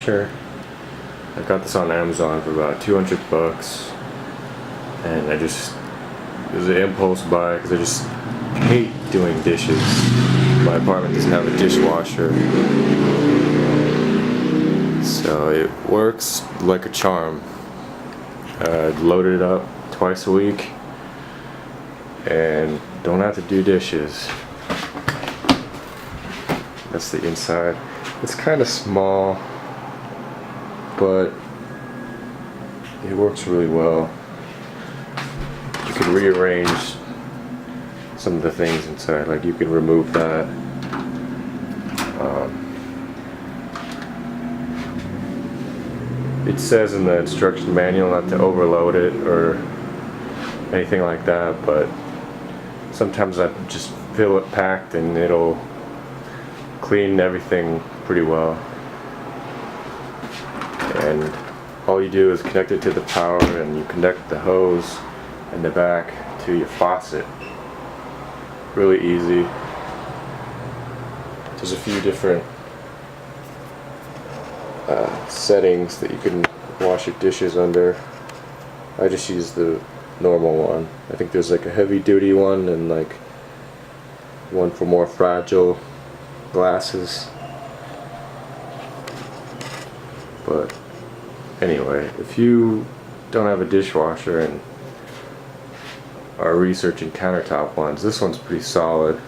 dishwasher. I got this on Amazon for about 200 bucks, and it was an impulse buy because I just hate doing dishes. My apartment doesn't have a dishwasher, so it works like a charm. I load it up twice a week and don't have to do dishes. That's the inside. It's kind of small, but it works really well. You can rearrange some of the things inside, like you can remove that. It says in the instruction manual not to overload it or anything like that, but sometimes I just fill it packed and it'll clean everything pretty well. And all you do is connect it to the power, and you connect the hose in the back to your faucet. Really easy. There's a few different settings that you can wash your dishes under. I just use the normal one. I think there's like a heavy duty one and like one for more fragile glasses. But anyway, if you don't have a dishwasher and are researching countertop ones, this one's pretty solid.